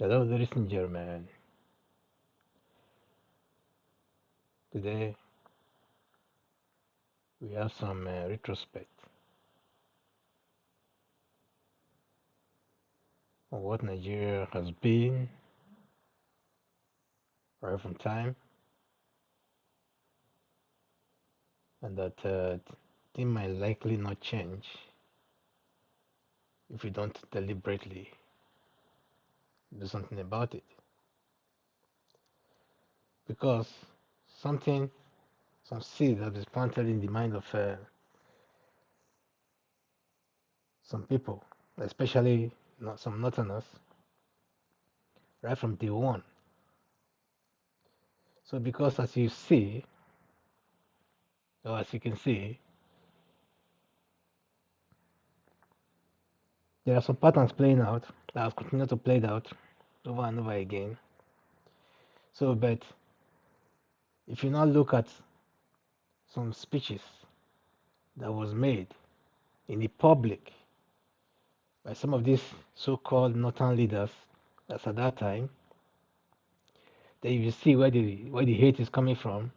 Hello, ladies and gentlemen. Today we have some retrospect on what Nigeria has been right from time, and that thing might likely not change if we don't deliberately do something about it. Because something, some seed that is planted in the mind of some people, especially not some Northerners, right from day one. So, because as you see, or as you can see, there are some patterns playing out that have continued to play out over and over again. So, but if you now look at some speeches that was made in the public by some of these so-called northern leaders, as at that time, then you will see where the hate is coming from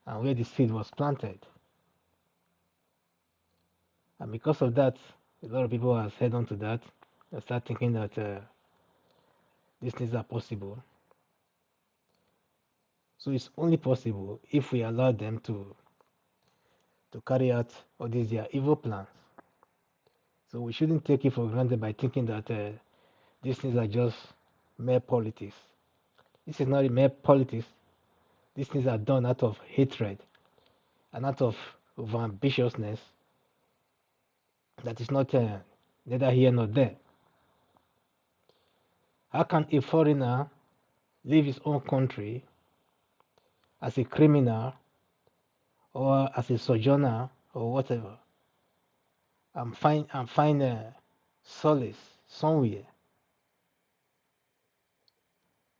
and where the seed was planted. And because of that, a lot of people have head on to that and start thinking that these things are possible. So it's only possible if we allow them to carry out all these their evil plans. So we shouldn't take it for granted by thinking that these things are just mere politics. This is not mere politics. These things are done out of hatred and out of ambitiousness that is not neither here nor there. How can a foreigner leave his own country as a criminal or as a sojourner or whatever and find solace somewhere,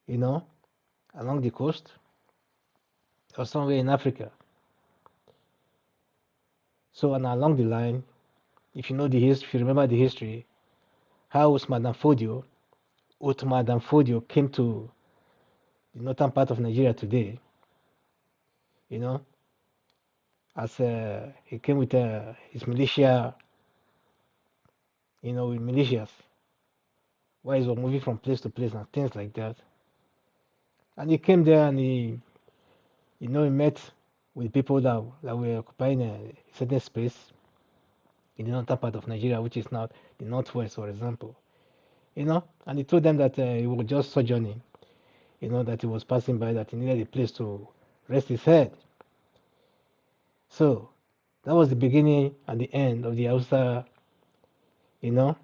along the coast or somewhere in Africa? So, and along the line, if you know the history, if you remember the history, how Usman Dan Fodio came to the northern part of Nigeria today, as he came with his militia, with militias, where he was moving from place to place and things like that. And he came there and he met with people that were occupying a certain space in the northern part of Nigeria, which is now the northwest, for example. And he told them that he was just sojourning, that he was passing by, that he needed a place to rest his head. So that was the beginning and the end of the Hausa, the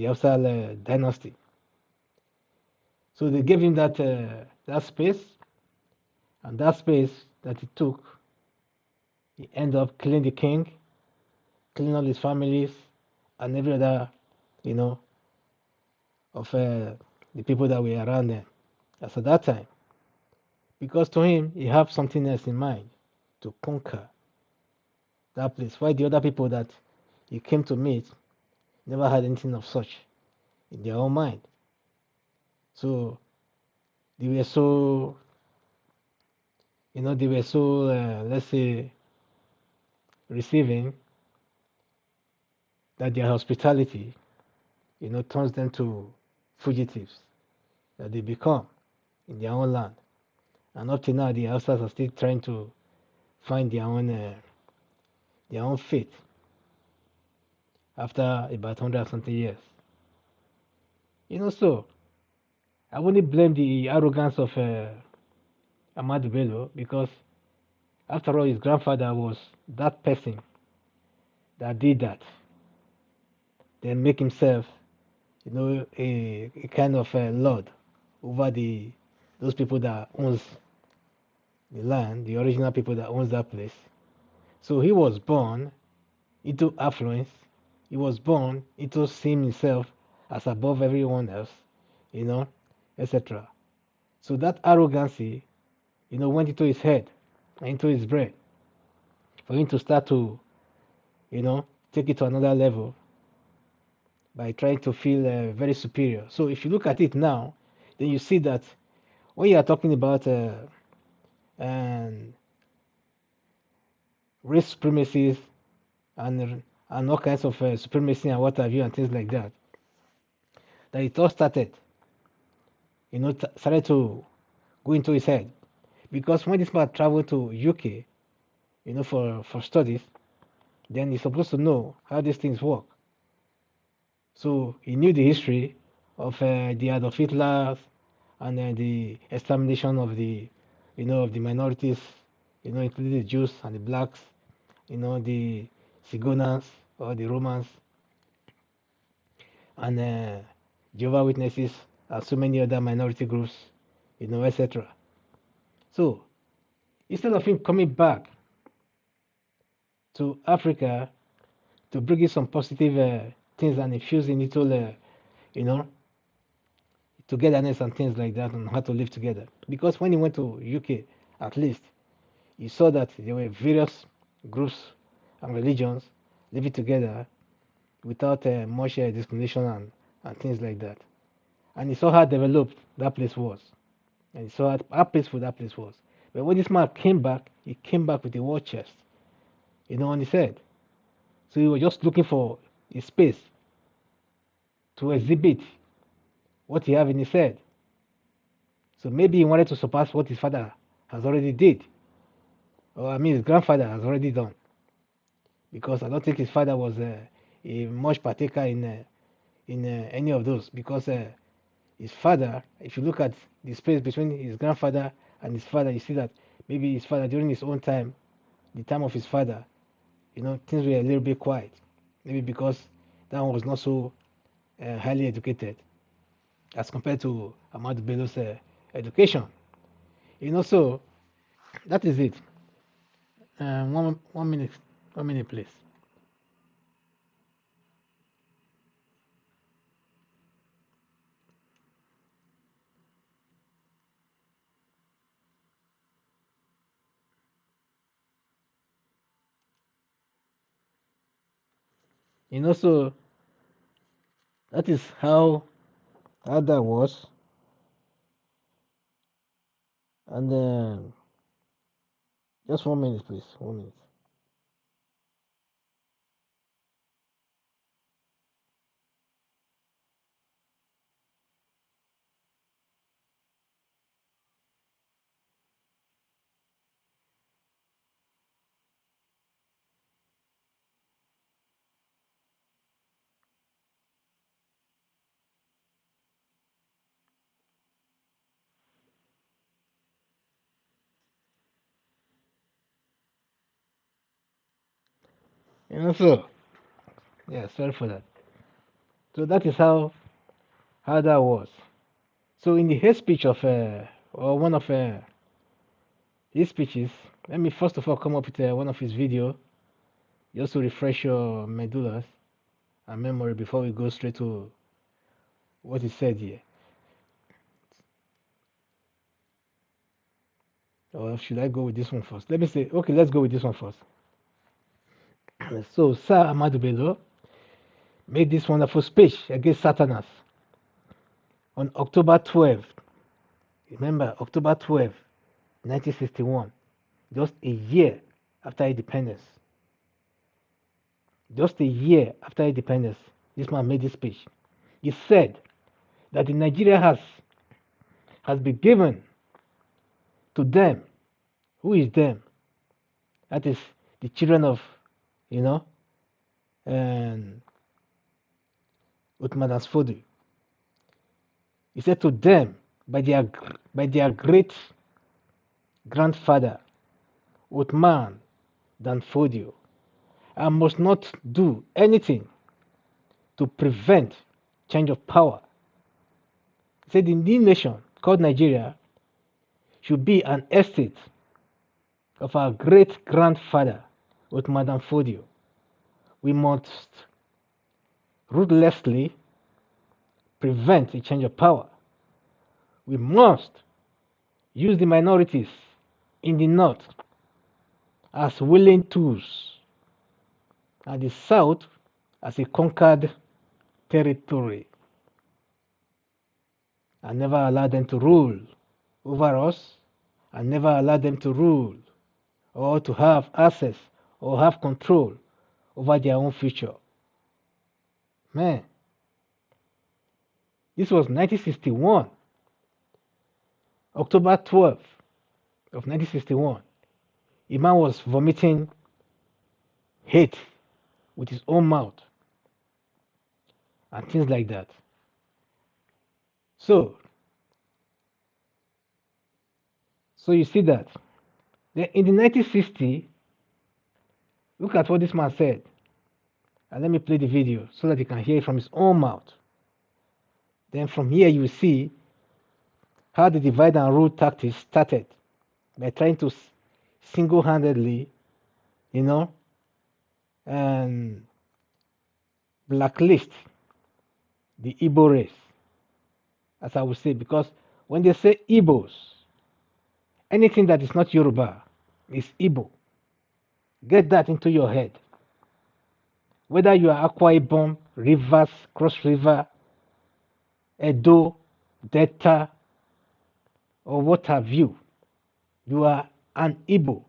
Hausa dynasty. So they gave him that space, and that space that he took, he ended up killing the king, killing all his families, and every other, of the people that were around them as at that time. Because to him, he had something else in mind, to conquer that place. Why the other people that he came to meet never had anything of such in their own mind. So they were so, let's say, receiving, that their hospitality, turns them to fugitives that they become in their own land. And up to now, the Hausas are still trying to find their own fate after about 100 something years. So I wouldn't blame the arrogance of Amahdu Bello, because after all, his grandfather was that person that did that. Then make himself, a kind of a lord over those people that owns the land, the original people that owns that place. So he was born into affluence. He was born into seeing himself as above everyone else, etc. So that arrogancy, went into his head and into his brain for him to start to, take it to another level. by trying to feel very superior. So if you look at it now, then you see that when you are talking about and race supremacies and all kinds of supremacy and what have you and things like that, that it all started, started to go into his head. Because when this man traveled to UK, for studies, then he's supposed to know how these things work. So he knew the history of the Adolf Hitler's and the extermination of the minorities, including the Jews and the blacks, the Sigonans or the Romans and Jehovah Witnesses and so many other minority groups, etc. So instead of him coming back to Africa to bring in some positive things and infusing it all, you know, togetherness and things like that and how to live together. Because when he went to UK, at least, he saw that there were various groups and religions living together without much discrimination and things like that. And he saw how developed that place was. And he saw how peaceful that place was. But when this man came back, he came back with a war chest, on his head. So he was just looking for a space to exhibit what he have in his head. So maybe he wanted to surpass what his father has already did, or I mean his grandfather has already done, because I don't think his father was a much partaker in any of those. Because his father, if you look at the space between his grandfather and his father, you see that maybe his father during his own time, the time of his father, things were a little bit quiet. Maybe because that one was not so highly educated as compared to Amadu Bello's education. So that is it. One minute, 1 minute, please. So that is how that was, and just 1 minute, please. 1 minute. So yeah, sorry for that. So that is how that was. So in the hate speech of or one of his speeches, let me first of all come up with one of his video just to refresh your medullas and memory before we go straight to what he said here. Or should I go with this one first? Let me say, okay, let's go with this one first. So Sir Amahdu Bello made this wonderful speech against Satanas on October 12th. Remember, October 12th, 1961, just a year after independence. Just a year after independence, this man made this speech. He said that the Nigeria has been given to them. Who is them? That is the children of, you know, and Uthman Asfodu. He said to them by their great grandfather, Uthman Danfodio, I must not do anything to prevent change of power. He said the new nation called Nigeria should be an estate of our great grandfather, Uthman Danfodio. We must ruthlessly prevent a change of power. We must use the minorities in the north as willing tools and the south as a conquered territory and never allow them to rule over us and never allow them to rule or to have access or have control over their own future. Man, this was 1961, October 12th of 1961. A man was vomiting hate with his own mouth and things like that. So you see that. Then in the 1960, look at what this man said. And let me play the video so that you can hear it from his own mouth. Then from here you will see how the divide and rule tactics started by trying to single-handedly, and blacklist the Igbo race, as I would say, because when they say Igbos, anything that is not Yoruba is Igbo. Get that into your head. Whether you are Akwa Ibom, Rivers, Cross River, Edo, Delta, or what have you, you are an Igbo.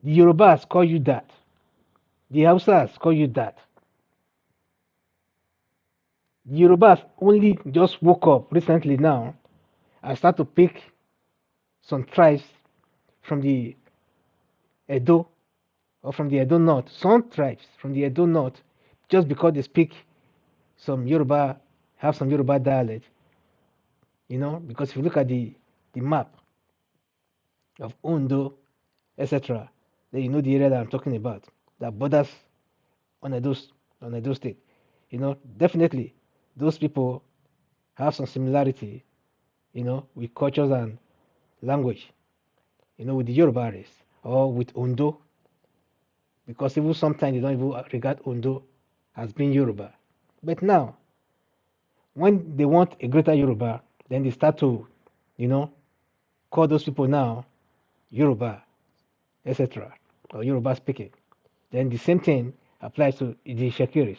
The Yorubas call you that. The Hausas call you that. The Yorubas only just woke up recently now and start to pick some tribes from the Edo or from the Edo North, some tribes from the Edo North, just because they speak some Yoruba, have some Yoruba dialect, because if you look at the map of Ondo, etc., then you know the area that I'm talking about, that borders on Edo State. Definitely those people have some similarity, with cultures and language, with the Yoruba race or with Ondo, because even sometimes they don't even regard Ondo as being Yoruba. But now, when they want a greater Yoruba, then they start to, call those people now Yoruba, etc., or Yoruba speaking. Then the same thing applies to the Shakiris.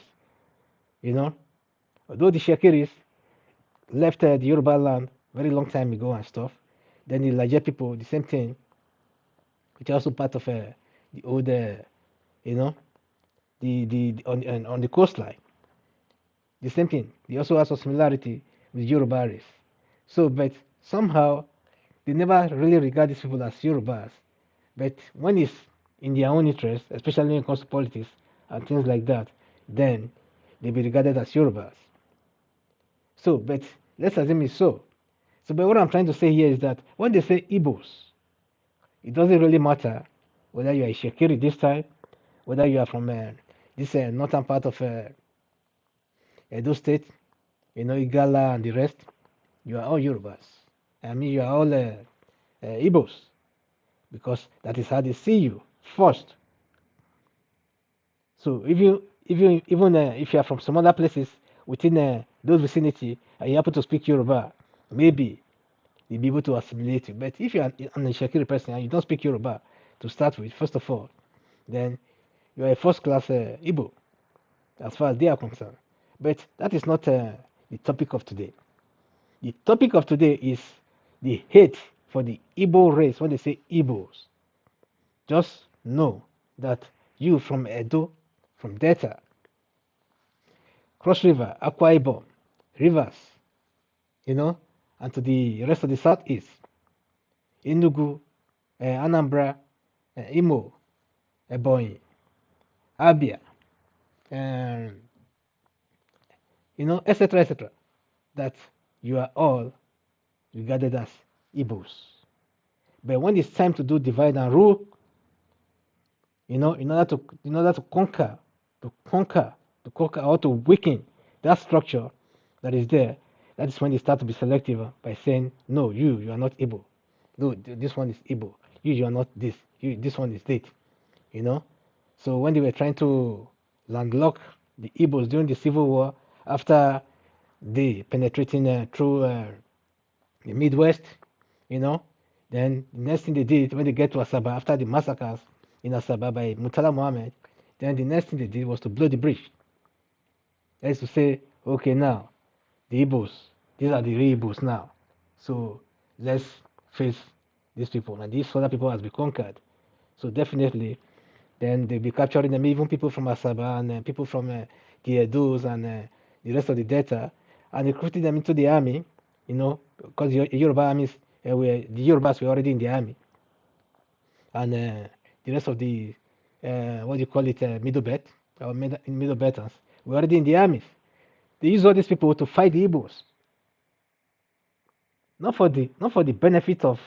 Although the Shakiris left the Yoruba land very long time ago and stuff, then the Niger people, the same thing, which are also part of the old, the on the coastline, the same thing. They also have some similarity with Yoruba race. So, but somehow they never really regard these people as Yorubas. But when it's in their own interest, especially when it comes to politics and things like that, then they be regarded as Yorubas. So, but let's assume it's so. So, but what I'm trying to say here is that when they say Igbos, it doesn't really matter whether you are a Shekiri this time, whether you are from this northern part of Edo State, Igala and the rest, you are all Yorubas. I mean, you are all Igbos, because that is how they see you first. So even if you are from some other places within those vicinity and you happen to speak Yoruba, maybe you'll be able to assimilate you. But if you are an Shekiri person and you don't speak Yoruba to start with, first of all, then you are a first-class Igbo, as far as they are concerned. But that is not the topic of today. The topic of today is the hate for the Igbo race. When they say Igbos, just know that you from Edo, from Delta, Cross River, Akwa Ibom, Rivers, and to the rest of the southeast, Enugu, Anambra, Imo, Ebonyi, Abia, etc., etc., that you are all regarded as Igbos. But when it's time to do divide and rule, in order to conquer or to weaken that structure that is there, that is when they start to be selective by saying, no, you are not Igbo. No, this one is Igbo. You are not this. This one is that. So when they were trying to landlock the Igbos during the Civil War, after they penetrating through the Midwest, then the next thing they did when they get to Asaba, after the massacres in Asaba by Murtala Mohammed, then the next thing they did was to blow the bridge. That is to say, okay, now the Igbos, these are the real Igbos now. So let's face these people, and these other people has been conquered. So definitely, then they'll be capturing them, even people from Asaba and people from the Edos and the rest of the Delta, and recruiting them into the army, because the Yoruba armies, the Yorubas were already in the army, and the rest of the, what do you call it, middle belt, or middle belters, were already in the armies. They use all these people to fight the Igbos, not for the benefit of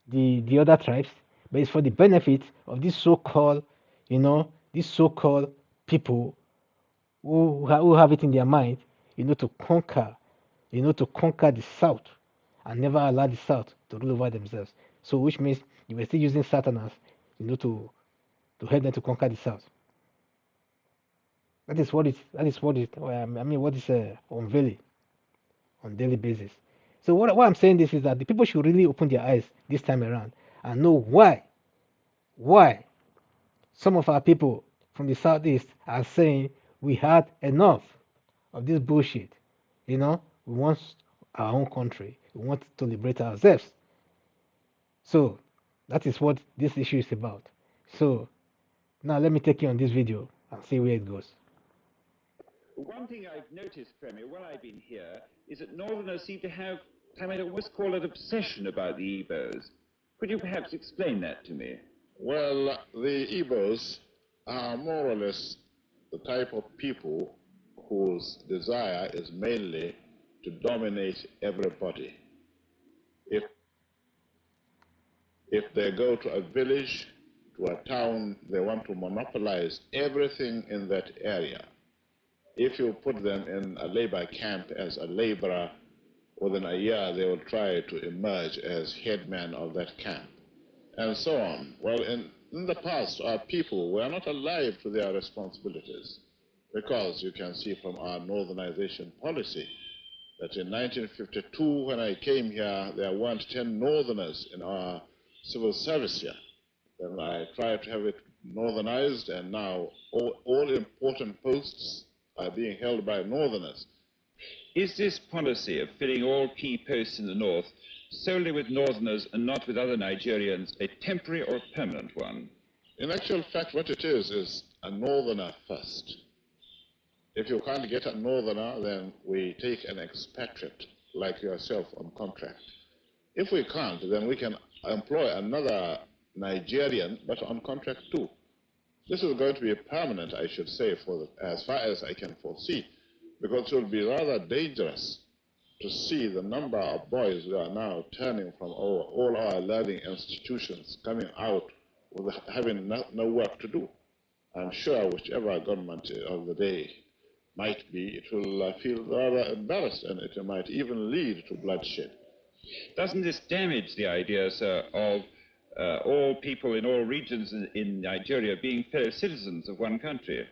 the other tribes, but it's for the benefit of these so-called, these so-called people who have it in their mind, to conquer, to conquer the South and never allow the South to rule over themselves. So, which means you were still using Southerners, to help them to conquer the South. That is what it. That is what it. I mean, what is unveiling on daily basis. So what I'm saying this is that the people should really open their eyes this time around and know why some of our people from the southeast are saying we had enough of this bullshit. We want our own country. We want to liberate ourselves. So that is what this issue is about. So now let me take you on this video and see where it goes. One thing I've noticed, Premier, while I've been here, is that Northerners seem to have, I might almost call it obsession about the Igbos. Could you perhaps explain that to me? Well, the Igbos are more or less the type of people whose desire is mainly to dominate everybody. If they go to a village, to a town, they want to monopolize everything in that area. If you put them in a labor camp as a laborer, within a year they will try to emerge as headman of that camp, and so on. Well, in the past, our people were not alive to their responsibilities, because you can see from our northernization policy that in 1952, when I came here, there weren't 10 northerners in our civil service here. Then I tried to have it northernized, and now all important posts are being held by northerners. Is this policy of filling all key posts in the north solely with northerners and not with other Nigerians a temporary or permanent one? In actual fact, what it is a northerner first. If you can't get a northerner, then we take an expatriate like yourself on contract. If we can't, then we can employ another Nigerian, but on contract too. This is going to be permanent, I should say, as far as I can foresee, because it will be rather dangerous to see the number of boys who are now turning from all our learning institutions, coming out with having no work to do. I'm sure whichever government of the day might be, it will feel rather embarrassed, and it might even lead to bloodshed. Doesn't this damage the idea, sir, of all people in all regions in Nigeria being fellow citizens of one country?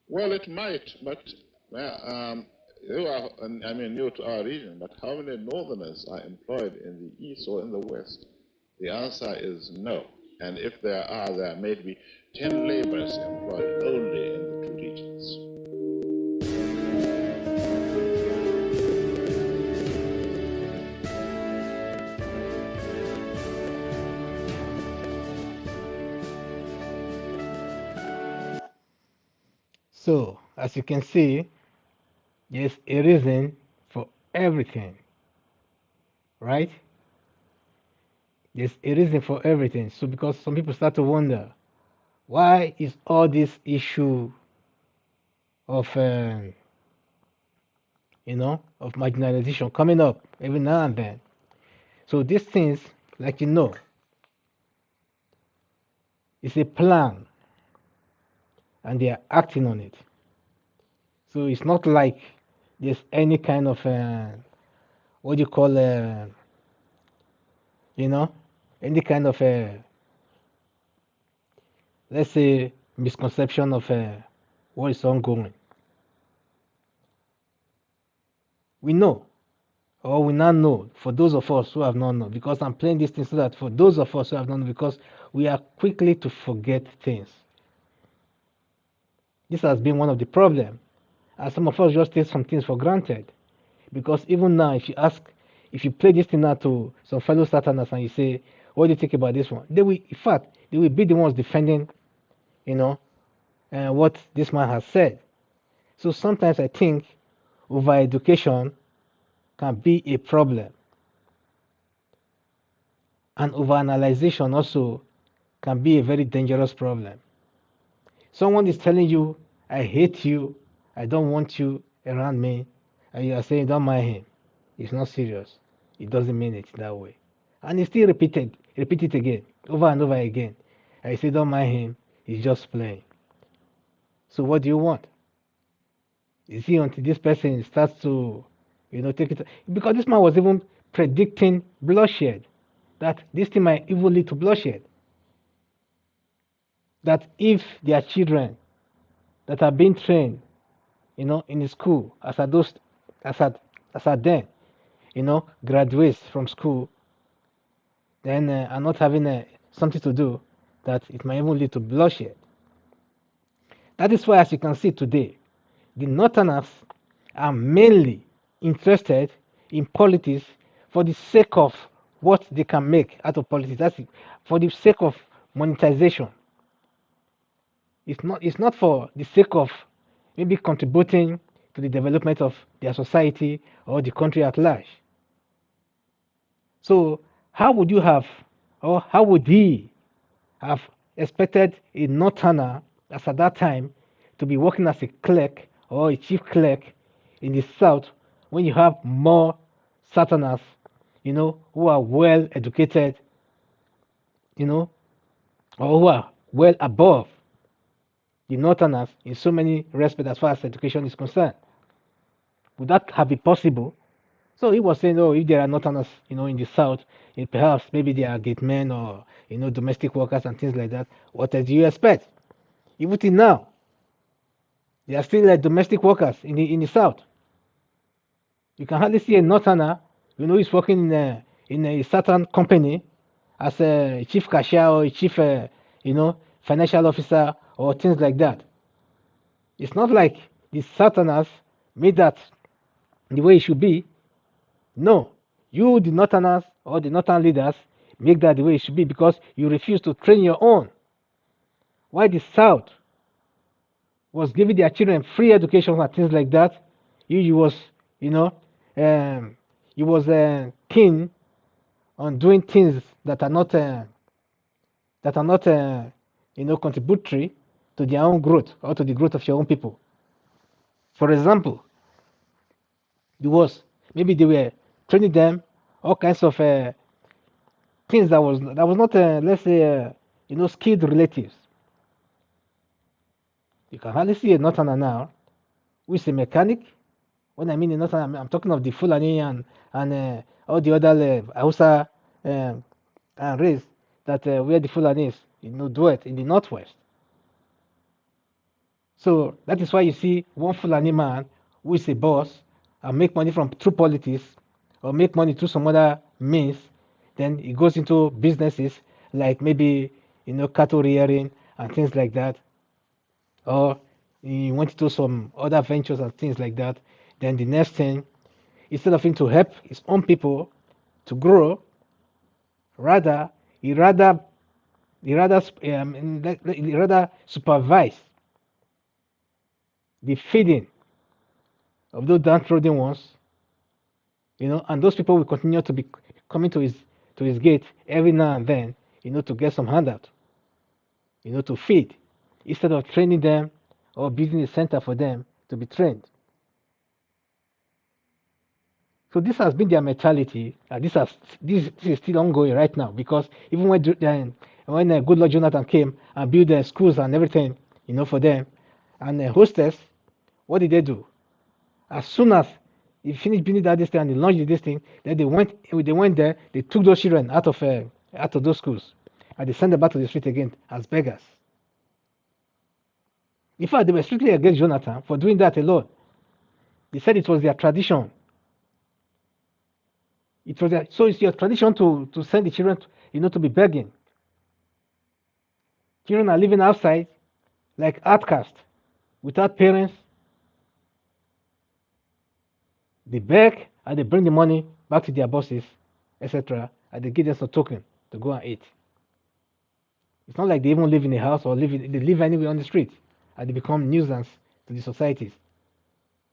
Well, it might, but you are, new to our region, but how many northerners are employed in the east or in the west? The answer is no. And if there are, there may be 10 laborers employed only in the two regions. So, as you can see, there's a reason for everything, right? There's a reason for everything. So, because some people start to wonder, why is all this issue of, of marginalization coming up every now and then? So, these things, like it's a plan, and they are acting on it. So it's not like there's any kind of what do you call any kind of let's say misconception of what is ongoing. We know, or we now know, for those of us who have not known, because I'm playing this thing so that for those of us who have not known, because we are quickly to forget things. This has been one of the problems. And some of us just take some things for granted. Because even now, if you play this thing now to some fellow Southerners and you say, what do you think about this one? They will, in fact, they will be the ones defending, you know, what this man has said. So sometimes I think over education can be a problem, and over analyzation also can be a very dangerous problem. Someone is telling you, I hate you, I don't want you around me, and you are saying, don't mind him. It's not serious. It doesn't mean it that way. And he still repeat it again, over and over again. I say, don't mind him, he's just playing. So what do you want? You see, until this person starts to, take it, because this man was even predicting bloodshed, that this thing might even lead to bloodshed. That if their children that are being trained, in the school, as at then, graduates from school, then are not having something to do, that it might even lead to bloodshed. That is why, as you can see today, the Northerners are mainly interested in politics for the sake of what they can make out of politics. That's it, for the sake of monetization. It's not for the sake of maybe contributing to the development of their society or the country at large. So how would you have, or how would he have expected a Northerner, as at that time, to be working as a clerk or a chief clerk in the South when you have more Southerners, who are well educated, or who are well above the Northerners in so many respects as far as education is concerned? Would that have been possible? So he was saying, oh, if there are Northerners, in the South, perhaps maybe they are gate men or, domestic workers and things like that. What else do you expect? Even till now, they are still like domestic workers in the South. You can hardly see a Northerner, who's working in a certain company as a chief cashier or a chief, financial officer or things like that. It's not like the Southerners made that the way it should be. No, you, the Northerners or the Northern leaders, make that the way it should be because you refuse to train your own. Why the South was giving their children free education and things like that, you was, you was keen on doing things that are not, contributory to their own growth or to the growth of your own people. For example, maybe they were training them all kinds of things that was not let's say skilled relatives. You can hardly see a Northerner now who is a mechanic. When I mean a Northerner, I'm talking of the Fulani and all the other Hausa and race that where the Fulanis do it in the northwest. So that is why you see one Fulani man who is a boss and make money through politics or make money through some other means. Then he goes into businesses like maybe cattle rearing and things like that, or he went into some other ventures and things like that. Then the next thing, instead of him to help his own people to grow, rather he rather supervise the feeding of those downtrodden ones, and those people will continue to be coming to his gate every now and then, to get some handout, to feed, instead of training them or building a center for them to be trained. So this has been their mentality. This is still ongoing right now, because even when Goodluck Jonathan came and built the schools and everything, for them, and hostess, what did they do? As soon as he finished building that this thing and they launched this thing, then they went there, they took those children out of those schools, and they sent them back to the street again as beggars. In fact, they were strictly against Jonathan for doing that alone. They said it was their tradition. So it's your tradition to send the children, to be begging. Children are living outside like outcasts, without parents, They beg and they bring the money back to their bosses, etc., and they give them some token to go and eat. It's not like they even live in a house or they live anywhere on the street, and they become nuisance to the societies.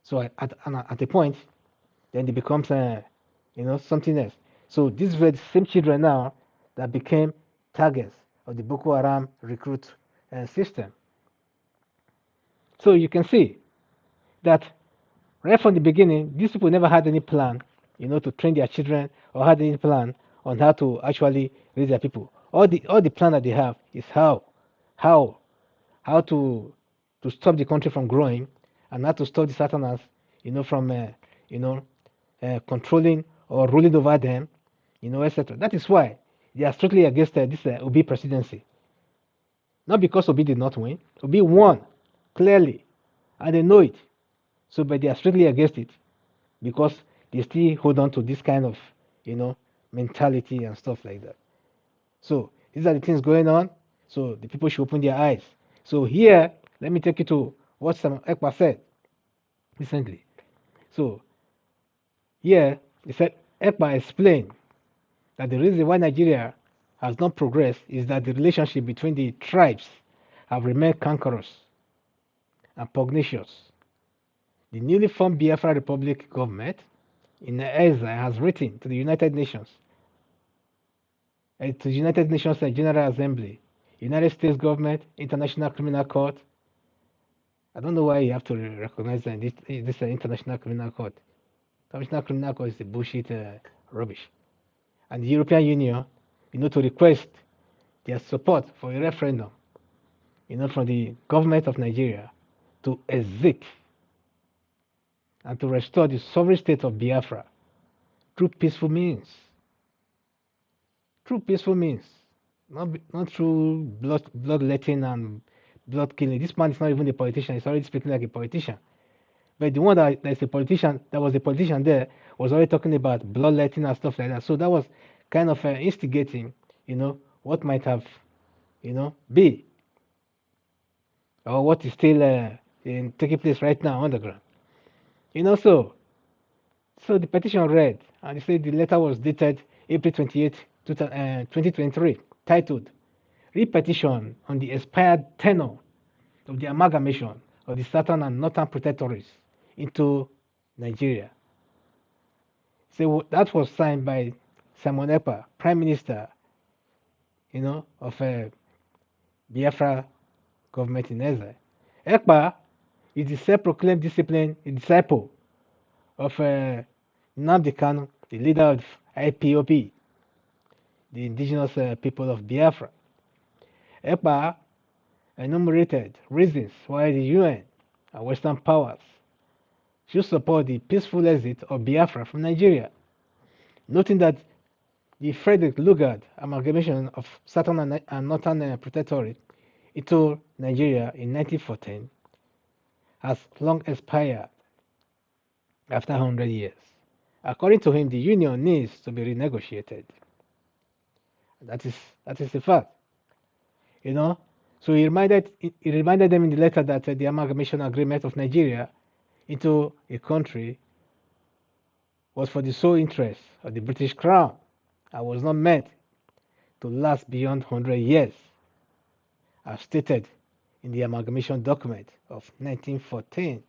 So at a point, then they become something else. So these were the same children now that became targets of the Boko Haram recruit system. So you can see that right from the beginning, these people never had any plan, to train their children or had any plan on how to actually raise their people. All the plan that they have is how to stop the country from growing and how to stop the Satanans, from controlling or ruling over them, etc. That is why they are strictly against this Obi presidency. Not because Obi did not win. Obi won clearly, and they know it. So, but they are strictly against it because they still hold on to this kind of, mentality and stuff like that. So these are the things going on. So the people should open their eyes. So here, let me take you to what Sam Ekpa said recently. So here, he said Ekpa explained that the reason why Nigeria has not progressed is that the relationship between the tribes have remained cankerous and pugnacious. The newly formed Biafra Republic government in exile has written to the United Nations, General Assembly, United States government, International Criminal Court. I don't know why you have to recognize this International Criminal Court. International Criminal Court is the bullshit rubbish. And the European Union, to request their support for a referendum, from the government of Nigeria to exit and to restore the sovereign state of Biafra through peaceful means. Through peaceful means, not through bloodletting and blood killing. This man is not even a politician. He's already speaking like a politician. But the one that was a politician there was already talking about bloodletting and stuff like that. So that was kind of instigating, what might have, be, or what is still taking place right now on the ground. So the petition read, and it said the letter was dated April 28, 2023, titled Repetition on the expired tenure of the amalgamation of the Southern and Northern Protectorates into Nigeria. So that was signed by Simon Ekpa, Prime Minister, of Biafra government in exile. Ekpa is the self-proclaimed disciple of Nnamdi Kanu, the leader of IPOB, the indigenous people of Biafra. Ekpa enumerated reasons why the UN and Western powers should support the peaceful exit of Biafra from Nigeria, noting that the Frederick Lugard amalgamation of Southern and Northern Protectorate into Nigeria in 1914 has long expired after 100 years. According to him, the union needs to be renegotiated. That is a fact. So he reminded them in the letter that the amalgamation agreement of Nigeria into a country was for the sole interest of the British Crown and was not meant to last beyond 100 years, as stated in the amalgamation document of 1914.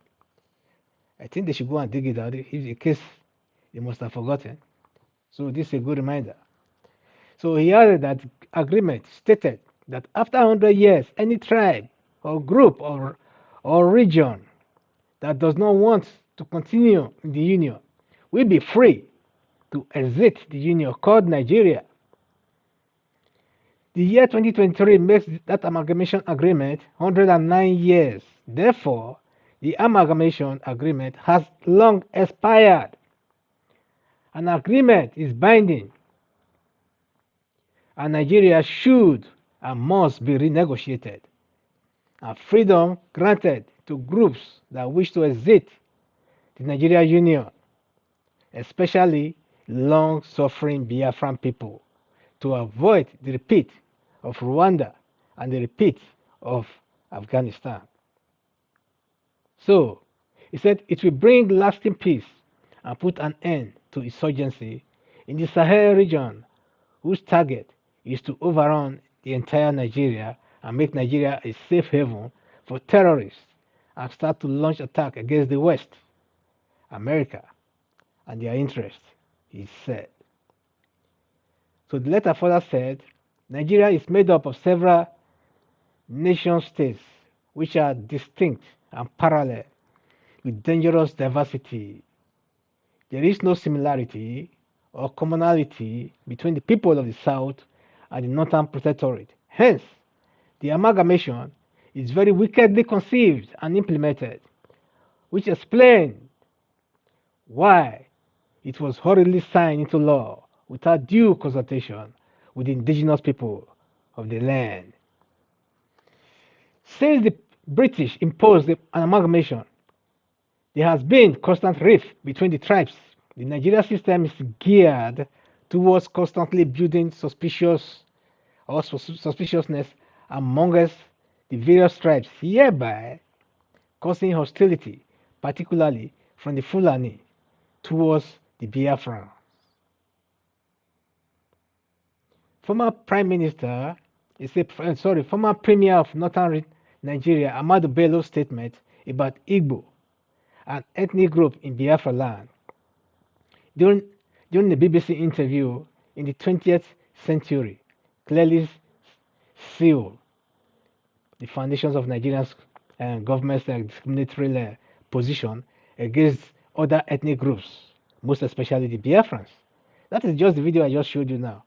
I think they should go and dig it out in case they must have forgotten. So this is a good reminder. So he added that agreement stated that after 100 years, any tribe or group or region that does not want to continue in the union will be free to exit the union called Nigeria. The year 2023 makes that amalgamation agreement 109 years. Therefore, the amalgamation agreement has long expired. An agreement is binding, and Nigeria should and must be renegotiated, and freedom granted to groups that wish to exit the Nigeria Union, especially long-suffering Biafran people, to avoid the repeat of Rwanda and the repeat of Afghanistan. So, he said it will bring lasting peace and put an end to insurgency in the Sahel region, whose target is to overrun the entire Nigeria and make Nigeria a safe haven for terrorists and start to launch attack against the West, America, and their interests, he said. So the letter further said, Nigeria is made up of several nation states which are distinct and parallel with dangerous diversity. There is no similarity or commonality between the people of the South and the Northern Protectorate. Hence, the amalgamation is very wickedly conceived and implemented, which explains why it was hurriedly signed into law without due consultation with the indigenous people of the land. Since the British imposed an amalgamation, there has been constant rift between the tribes. The Nigeria system is geared towards constantly building suspiciousness amongst the various tribes, hereby causing hostility, particularly from the Fulani towards the Biafran. Former Premier of Northern Nigeria, Amahdu Bello's statement about Igbo, an ethnic group in Biafra land, during the BBC interview in the 20th century, clearly sealed the foundations of Nigeria's government's discriminatory position against other ethnic groups, most especially the Biafrans. That is just the video I just showed you now.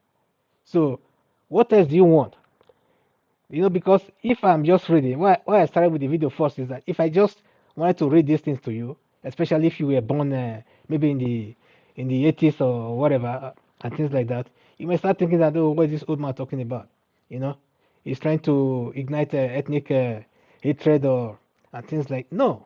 So, what else do you want? Because if I'm just reading, why I started with the video first is that if I just wanted to read these things to you, especially if you were born maybe in the 80s or whatever, and things like that, you may start thinking that, oh, what is this old man talking about? He's trying to ignite ethnic hatred and things like. No,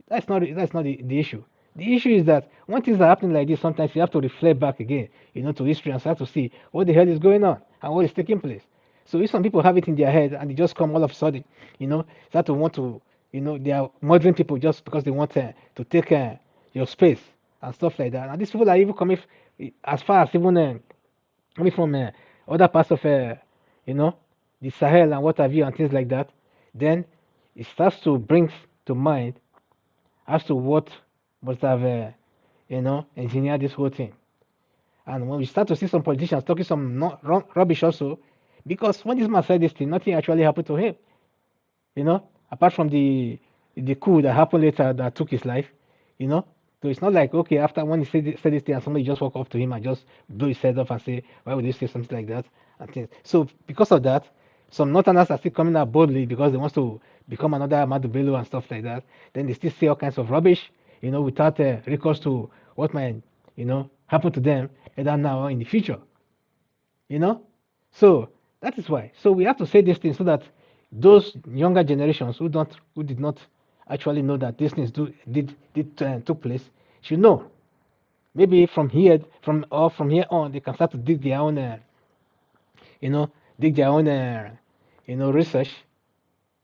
that's not the issue. The issue is that when things are happening like this, sometimes you have to reflect back again, to history and start to see what the hell is going on and what is taking place. So if some people have it in their head and they just come all of a sudden, start to want to, they are murdering people just because they want to take your space and stuff like that. And these people are even coming as far as even coming from other parts of, the Sahel and what have you and things like that. Then it starts to bring to mind as to what must have, engineered this whole thing. And when we start to see some politicians talking some rubbish also, because when this man said this thing, nothing actually happened to him. Apart from the coup that happened later that took his life. So it's not like, okay, after when he said this thing and somebody just walk up to him and just blow his head off and say, why would you say something like that? And things. So because of that, some Northerners are still coming out boldly because they want to become another Amahdu Bello and stuff like that. Then they still say all kinds of rubbish, without recourse to what might, happen to them either now or in the future. So that is why. So we have to say these things so that those younger generations who did not actually know that these things took place should know. Maybe from here on, they can start to dig their own, research,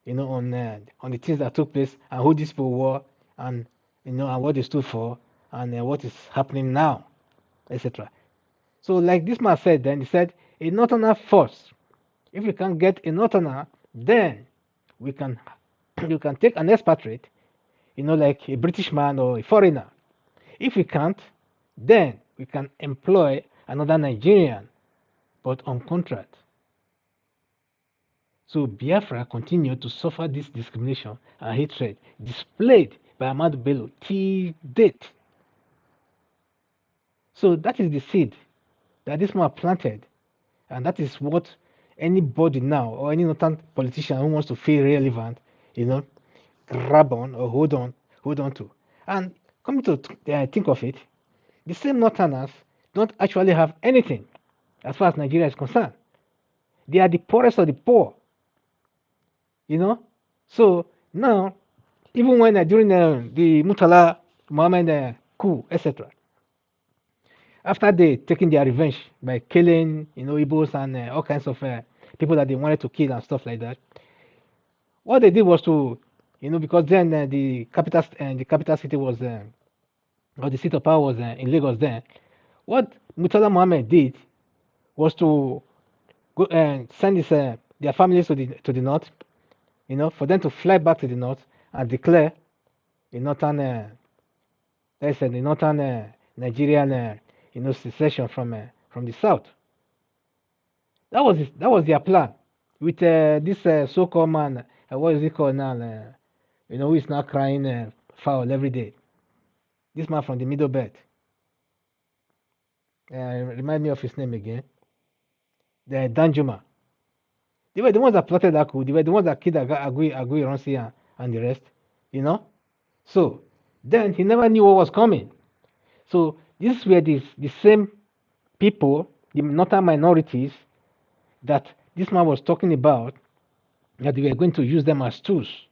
on the things that took place and who these people were and and what they stood for and what is happening now, etc. So like this man said, then he said, a northerner first. If we can get a northerner, then you can take an expatriate, like a British man or a foreigner. If we can't, then we can employ another Nigerian, but on contract. So Biafra continued to suffer this discrimination and hatred displayed by Amahdu Bello till date. So that is the seed that this man planted, and that is what anybody now or any northern politician who wants to feel relevant, grab on or hold on to. And coming to think of it, the same northerners don't actually have anything as far as Nigeria is concerned. They are the poorest of the poor. So now, even when during the Murtala Mohammed coup, etc., after they taking their revenge by killing, Igbos and all kinds of people that they wanted to kill and stuff like that, what they did was to, because then the capital city was or the seat of power was in Lagos then. What Murtala Mohammed did was to go and send their families to the north, for them to fly back to the north and declare the northern, the northern Nigerian, secession from the south. That was their plan with this so-called man. What is he called now? Who is now crying foul every day. This man from the Middle Belt. Remind me of his name again. The Danjuma. They were the ones that plotted that coup. They were the ones that killed Agui Ronsi and the rest. So then he never knew what was coming. So these were the same people, the northern minorities, that this man was talking about, that they were going to use them as tools.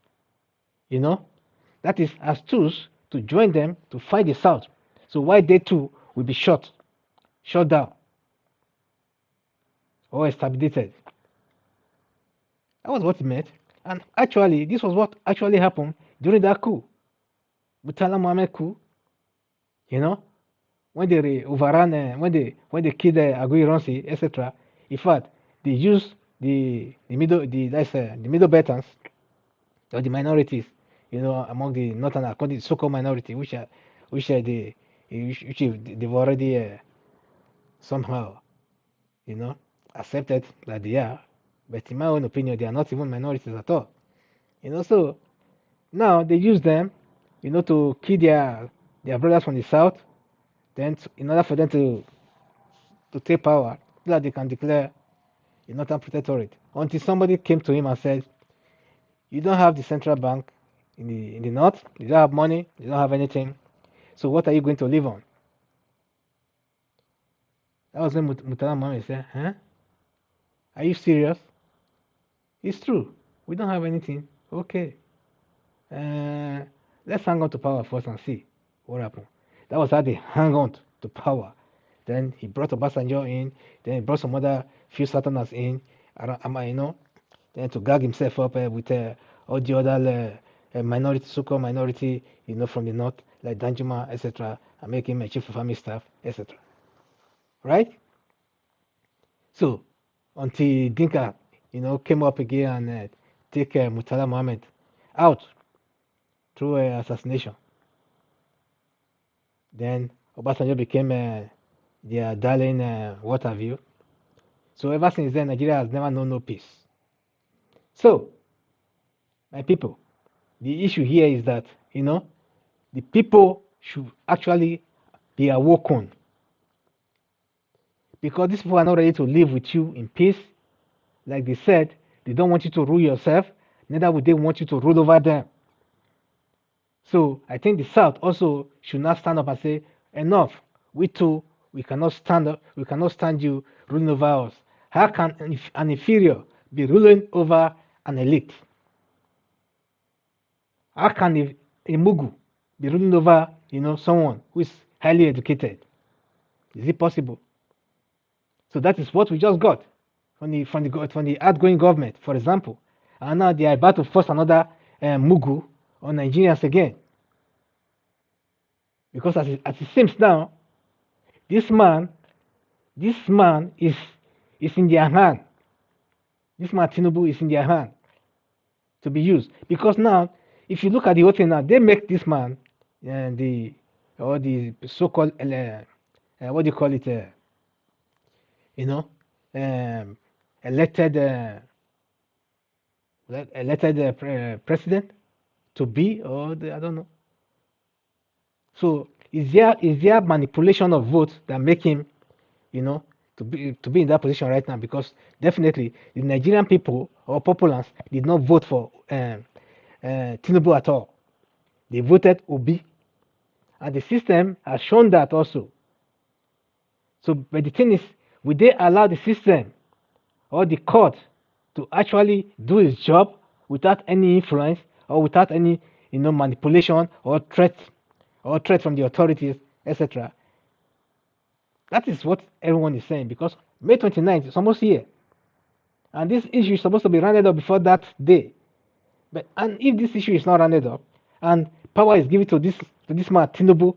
That is, as tools to join them to fight the South. So why they too will be shot down, or exterminated. That was what he meant. And actually, this was what actually happened during that coup, Murtala Mohammed coup. When they overran, when they killed Agui Ronsi, etc. In fact, they used the middle Beltans, or the minorities, among the northern, the so-called minority, which they've already somehow, accepted that they are. But in my own opinion, they are not even minorities at all. So now they use them, to kill their brothers from the south. Then, in order for them to take power, so that they can declare a northern protectorate, until somebody came to him and said, "You don't have the central bank in the north. You don't have money. You don't have anything. So what are you going to live on?" That was when Murtala Mohammed said, "Huh? Are you serious? It's true. We don't have anything. Okay. Let's hang on to power first and see what happens." That was how they hang on to power. Then he brought Obasanjo in. Then he brought some other few Southerners in, then to gag himself up with all the other minority, so-called minority, from the north, like Danjuma, etc., and make him a chief of army staff, etc. Right? So until Dinka, came up again and take Murtala Mohammed out through assassination. Then Obasanjo became their darling, what have you. So ever since then, Nigeria has never known no peace. So, my people, the issue here is that, the people should actually be awoken. Because these people are not ready to live with you in peace. Like they said, they don't want you to rule yourself, neither would they want you to rule over them. So I think the South also should not stand up and say, enough, we too, we cannot stand up, we cannot stand you ruling over us. How can an inferior be ruling over an elite? How can a Mugu be ruling over, someone who is highly educated? Is it possible? So that is what we just got from the outgoing government, for example. And now they are about to force another Mugu on Nigerians again. Because as it seems now, this man is in their hand. This man Tinubu is in their hand to be used. Because now, if you look at the whole thing now, they make this man the so-called what do you call it? Elected president to be, or I don't know. So is there manipulation of votes that make him, to be in that position right now? Because definitely the Nigerian people or populace did not vote for Tinubu at all. They voted Obi, and the system has shown that also. So, but the thing is, will they allow the system or the court to actually do its job without any influence or without any, manipulation or threat from the authorities, etc.? That is what everyone is saying, because May 29th is almost here, and this issue is supposed to be rounded up before that day. And if this issue is not rounded up, and power is given to this man Tinubu,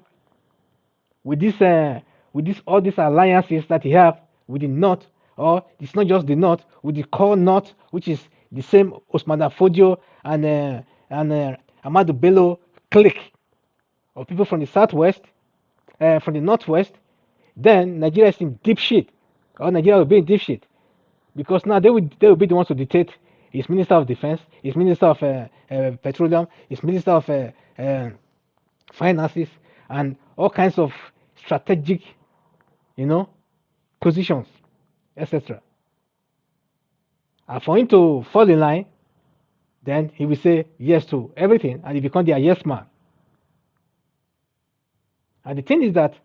with this all these alliances that he have with the North, or it's not just the North, with the core North, which is the same Osman Afodio and Amadu Bello clique of people from the Southwest, from the Northwest, then Nigeria is in deep shit, or Nigeria will be in deep shit, because now they will be the ones to dictate his Minister of Defense, his Minister of Petroleum, his Minister of Finances, and all kinds of strategic, positions, etc. And for him to fall in line, then he will say yes to everything, and he become their yes man. And the thing is that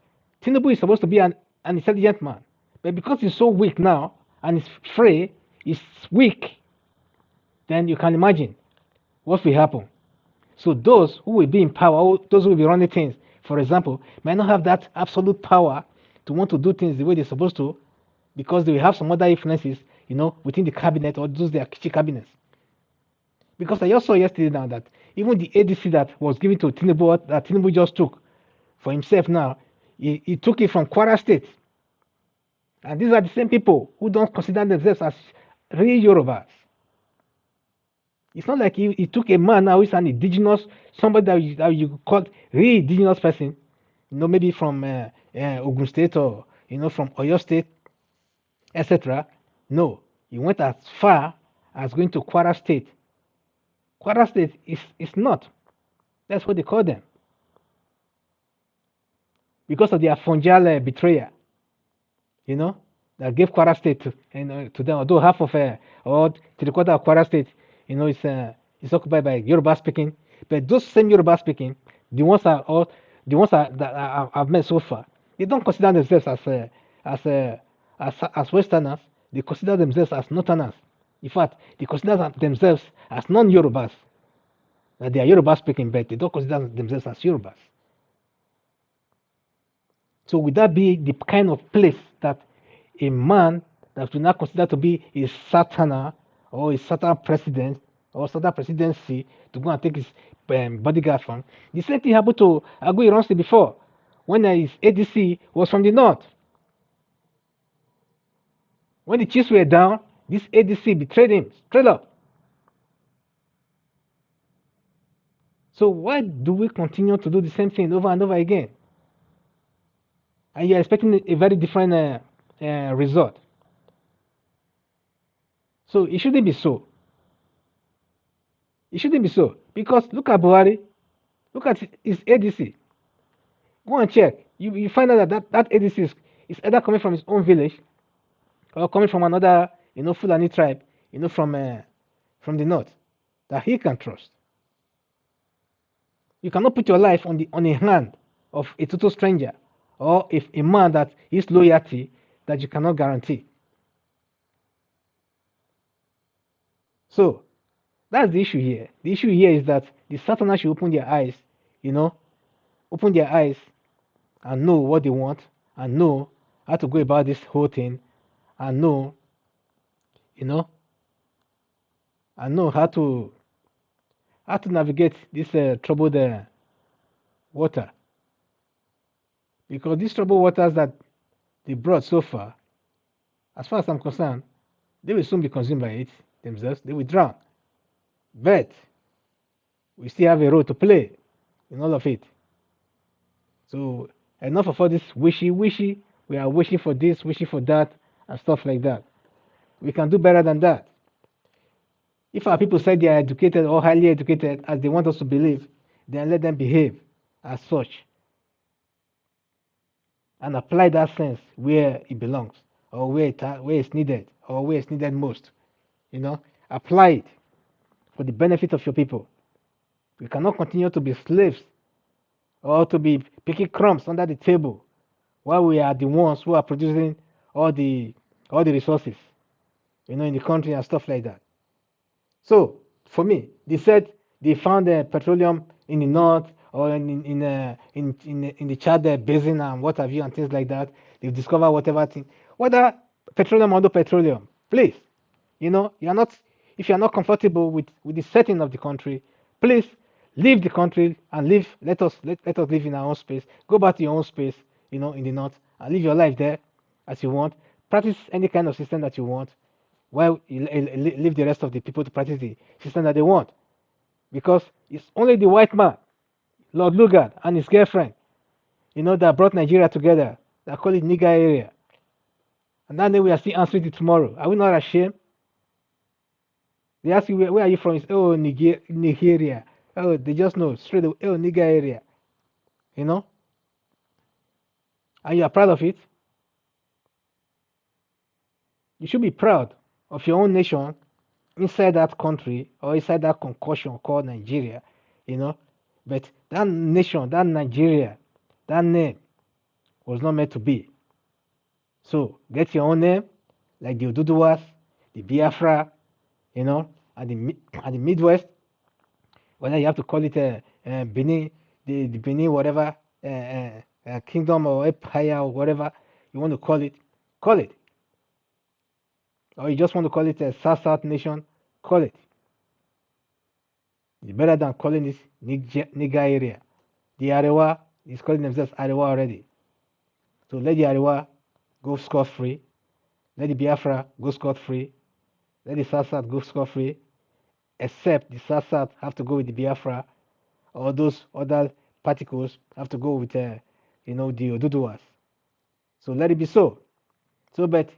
Tinubu is supposed to be an intelligent man, but because he's so weak now and he's free, he's weak, then you can imagine what will happen. So those who will be in power, those who will be running things, for example, may not have that absolute power to want to do things the way they're supposed to, because they will have some other influences, within the cabinet or those their key cabinets. Because I just saw yesterday now that even the ADC that was given to Tinubu, that Tinubu just took for himself now, he took it from Kwara State. And these are the same people who don't consider themselves as real Yorubas. It's not like he took a man now who's an indigenous, somebody that you call real indigenous person, maybe from Ogun State or, from Oyo State, etc. No, he went as far as going to Kwara State. Kwara State is not. That's what they call them. Because of their fungal betrayal, that gave Kwara State to them, although half of or 3/4 of Kwara State, is occupied by Yoruba speaking. But those same Yoruba speaking, the ones that I've met so far, they don't consider themselves as Westerners. They consider themselves as Northerners. In fact, they consider themselves as non-Yorubas. That they are Yoruba speaking, but they don't consider themselves as Yorubas. So would that be the kind of place that a man that we now consider to be a Satana or a Satan president or Satan presidency to go and take his bodyguard from? The same thing happened to Agu Ironsi before, when his ADC was from the north. When the chiefs were down, this ADC betrayed him straight up. So why do we continue to do the same thing over and over again? And you're expecting a very different result. So it shouldn't be so. It shouldn't be so. Because look at Buhari, look at his ADC. Go and check. You find out that ADC is either coming from his own village or coming from another, Fulani tribe, from the north, that he can trust. You cannot put your life on a hand of a total stranger, or if a man that is loyalty that you cannot guarantee. So that's the issue here. The issue here is that the Southerners should open their eyes, open their eyes and know what they want and know how to go about this whole thing and know, and know how to navigate this troubled water. Because these troubled waters that they brought so far, as far as I'm concerned, they will soon be consumed by it themselves. They will drown. But we still have a role to play in all of it. So enough of all this wishy-wishy. We are wishing for this, wishing for that, and stuff like that. We can do better than that. If our people say they are educated or highly educated, as they want us to believe, then let them behave as such and apply that sense where it belongs, or where it's needed, or where it's needed most. Apply it for the benefit of your people. We cannot continue to be slaves or to be picking crumbs under the table while we are the ones who are producing all the resources, in the country and stuff like that. So for me, they said they found petroleum in the north or in the Chad basin and what have you and things like that. They've discovered whatever thing, whether petroleum or no petroleum. Please, if you're not comfortable with the setting of the country, please leave the country and live. Let us live in our own space. Go back to your own space. in the north, and live your life there as you want. Practice any kind of system that you want, while you leave the rest of the people to practice the system that they want. Because it's only the white man, Lord Lugard, and his girlfriend, that brought Nigeria together. They call it nigger area. And now we are still answering it tomorrow. Are we not ashamed? They ask you, where are you from? It's, oh, Nigeria. Oh, they just know straight away, oh, nigger area. And you are proud of it. You should be proud of your own nation inside that country or inside that concussion called Nigeria, But that nation, that Nigeria, that name was not meant to be. So get your own name, like the Oduduwas, the Biafra, and the Midwest, whether you have to call it Benin, the Benin, whatever, kingdom or empire or whatever you want to call it. Or you just want to call it a South nation, call it. It's better than calling this nigger area. The Arewa is calling themselves Arewa already. So let the Arewa go scot-free. Let the Biafra go scot-free. Let the South go scot-free. Except the South have to go with the Biafra, or those other particles have to go with, the Oduduwas. So let it be so. So, but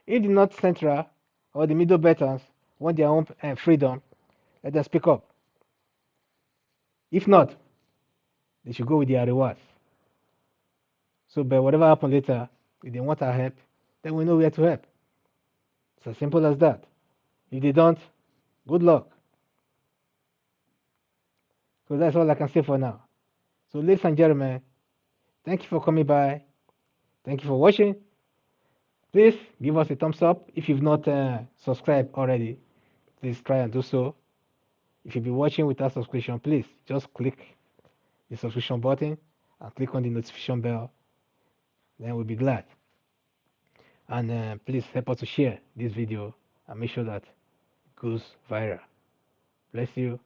if the North Central or the Middle Beltons want their own freedom, let them speak up. If not, they should go with the Arewas. So, but whatever happens later, if they want our help, then we know where to help. It's as simple as that. If they don't, good luck. So that's all I can say for now. So, ladies and gentlemen, thank you for coming by. Thank you for watching. Please give us a thumbs up. If you've not subscribed already, please try and do so. If you've been watching without subscription, please just click the subscription button and click on the notification bell. Then we'll be glad. And please help us to share this video and make sure that it goes viral. Bless you.